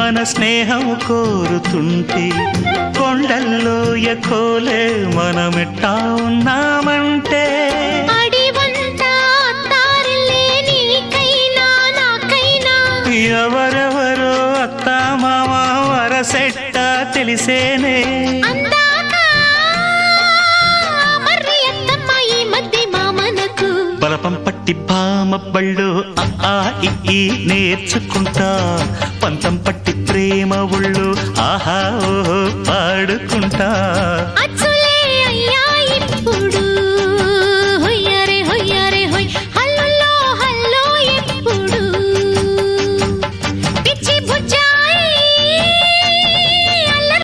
మన స్నేహం కోరుతుంటే కొండల్లో ఎకోలే మనమెట్టా ఉన్నామంటే ఎవరెవరో అత్త మామ వరసెట్ట తెలిసేనే బలపం పట్టి భామ బళ్ళు ఆ ఈ నేర్చుకుంటా పంతం పట్టి ప్రేమ ఒళ్ళు ఆహా ఓహో పాడుకుంటా.